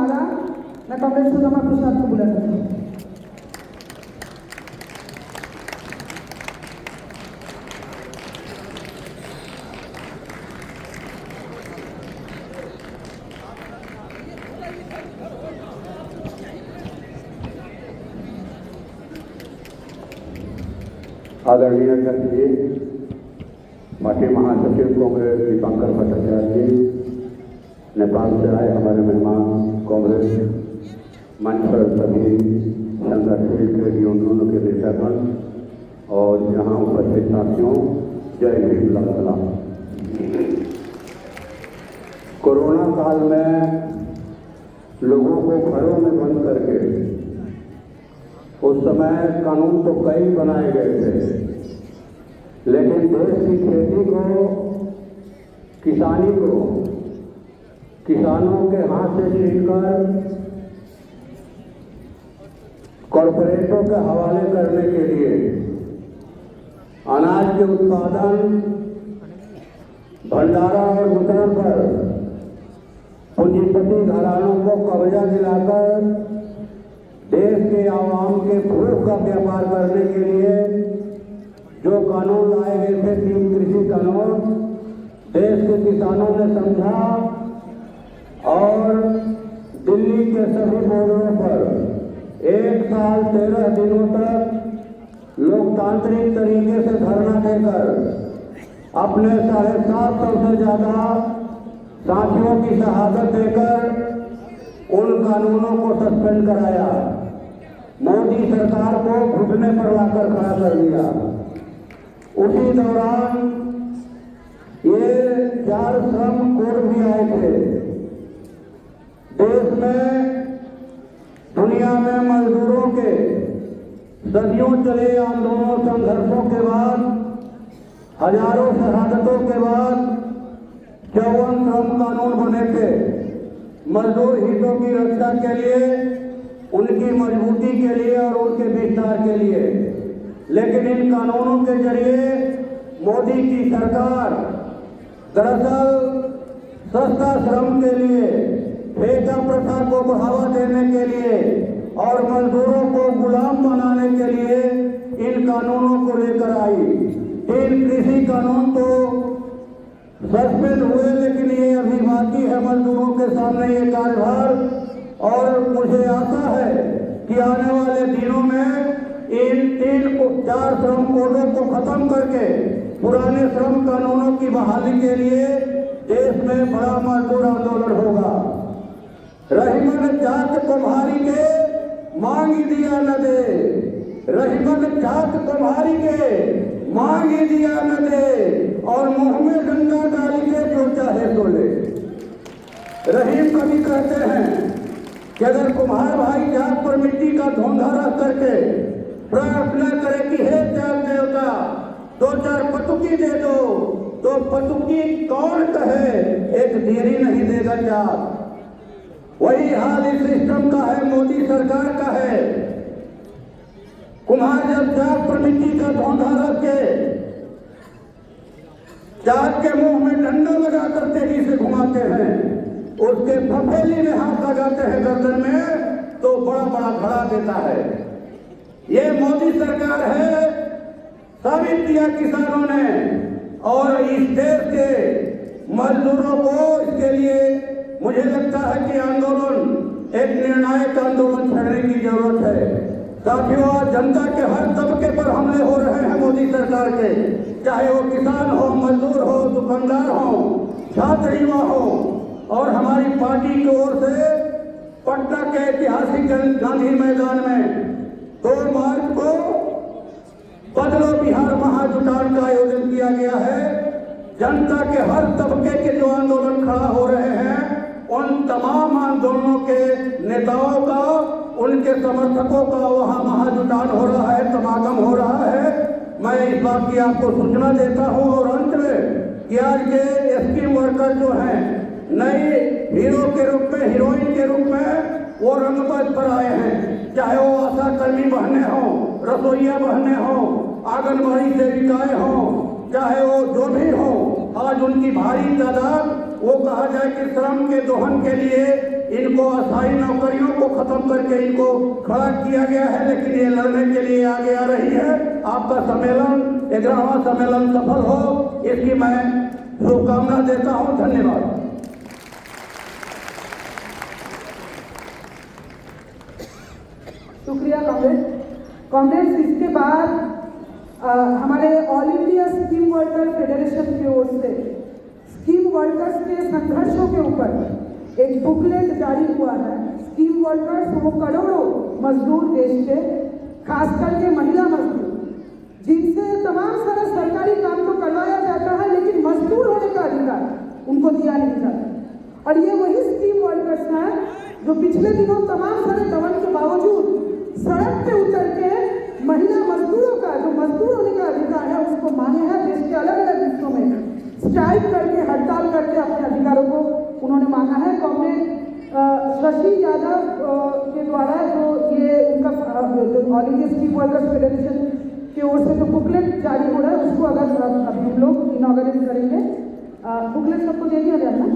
Kamara na Congress Sudama Prasad को बुलाता हूँ। आदरणीय अध्यक्ष जी, पार्टी महासचिव कांग्रेस दीपांकर भट्टाचार्य जी, नेपाल से आए हमारे मेहमान कांग्रेस मंच पर सभी संगठित ट्रेड यूनियनों के नेतागण और यहाँ उपस्थित साथियों, जय हिंद लाल सलाम। कोरोना काल में लोगों को घरों में बंद करके उस समय कानून तो कई बनाए गए थे, लेकिन देश की खेती को, किसानी को किसानों के हाथ से छीनकर कॉरपोरेटों के हवाले करने के लिए अनाज के उत्पादन, भंडारा और वितरण पर पूंजीपति घरानों को कब्जा दिलाकर देश के आवाम के भूख का व्यापार करने के लिए जो कानून लाए गए थे, 3 कृषि कानून, देश के किसानों ने समझा और दिल्ली के सभी बॉर्डरों पर 1 साल 13 दिनों तक लोकतांत्रिक तरीके से धरना देकर अपने 750 से ज्यादा साथियों की शहादत देकर उन कानूनों को सस्पेंड कराया। मोदी सरकार को घुटने पर लाकर खड़ा कर दिया। उसी दौरान ये 4 श्रम कोड भी आए थे। देश में, दुनिया में मजदूरों के सदियों चले आंदोलनों, संघर्षों के बाद, हजारों शहादतों के बाद 54 श्रम कानून बने थे। मजदूर हितों की रक्षा के लिए, उनकी मजबूती के लिए और उनके विस्तार के लिए। लेकिन इन कानूनों के जरिए मोदी की सरकार दरअसल सस्ता श्रम के लिए, ठेका प्रथा को बढ़ावा देने के लिए और मजदूरों को गुलाम बनाने के लिए इन कानूनों को लेकर आई। 3 कृषि कानून तो सस्पेंड हुए, लेकिन ये अभी बाकी है मजदूरों के सामने ये कार्यभार, और मुझे आशा है कि आने वाले दिनों में इन 4 श्रम कोडों को खत्म करके पुराने श्रम कानूनों की बहाली के लिए देश में बड़ा मजदूर आंदोलन होगा। रहीमन जात कुम्हारी के मांग दिया न दे, रहीमन जात कुम्हारी के मांग दिया न दे, और मुंह में डंडा डाल के जो चाहे तो ले। रहीम कवि कहते हैं कि अगर कुम्हार भाई जात पर मिट्टी का धोंधा रख करके प्रार्थना करे कि हे जात देवता 2-4 पटुकी दे दो, तो पटुकी कौन कहे, एक देरी नहीं देगा जात। वही हाल इस सिस्टम का है, मोदी सरकार का है। कुम्हार जब जात पर मिट्टी का धोंधा रख के जात के मुंह में डंडा लगाकर तेजी से घुमाते हैं, उसके फफेली में हाथ लगाते हैं गर्दन में, तो बड़ा बड़ा खड़ा देता है। ये मोदी सरकार है, साबित किया किसानों ने, और इस देश के मजदूरों को इसके लिए मुझे लगता है कि आंदोलन, एक निर्णायक आंदोलन छेड़ने की जरूरत है। साथियों, जनता के हर तबके पर हमले हो रहे हैं मोदी सरकार के, चाहे वो किसान हो, मजदूर हो, दुकानदार हो, छात्र युवा हो। और हमारी पार्टी की ओर से पटना के ऐतिहासिक गांधी मैदान में 2 मार्च को बदलो बिहार महाजुटान का आयोजन किया गया है। जनता के हर तबके के जो आंदोलन खड़ा हो रहे हैं, उन तमाम आंदोलनों के नेताओं का, उनके समर्थकों का वहाँ महाजुटान हो रहा है, समागम हो रहा है। मैं इस बात की आपको सूचना देता हूँ। और अंत में कि आज के स्कीम वर्कर जो हैं, नए हीरो के रूप में, हीरोइन के रूप में वो रंगमंच पर आए हैं, चाहे वो आशा कर्मी बहने हों, रसोईया बहने हों, आंगनबाड़ी सेविकाएं हों, चाहे वो जो भी हो, आज उनकी भारी तादाद, वो कहा जाए कि श्रम के दोहन के लिए इनको अस्थायी नौकरियों को खत्म करके इनको खड़ा किया गया है, लेकिन ये लड़ने के लिए आगे आ रही है। आपका सम्मेलन 11वां सम्मेलन सफल हो, इसकी मैं शुभकामना देता हूं। धन्यवाद। शुक्रिया कांग्रेस। इसके बाद हमारे all India scheme worker federation की ओर से स्कीम वर्कर्स के संघर्षों के ऊपर एक बुकलेट जारी हुआ है। स्कीम वर्कर्स वो करोड़ों मजदूर देश के, खास करके महिला मजदूर, जिनसे तमाम सारा सरकारी काम तो करवाया जाता है, लेकिन मजदूर होने का अधिकार उनको दिया नहीं जाता। और ये वही स्कीम वर्कर्स हैं जो पिछले दिनों तमाम सारे दमन के बावजूद सड़क पे उतर के महिला मजदूरों का जो मजदूर होने का अधिकार है उसको माने हैं। देश के अलग अलग हिस्सों में स्ट्राइक करके, हड़ताल करके अपने अधिकारों को उन्होंने मांगा है। कांग्रेस शशि यादव के द्वारा जो ये उनका all India scheme workers federation की ओर से जो बुकलेट जारी हो रहा है उसको अगर अभी हम लोग इनॉग्रेट करेंगे। बुकलेट सबको दे दिया जाए ना।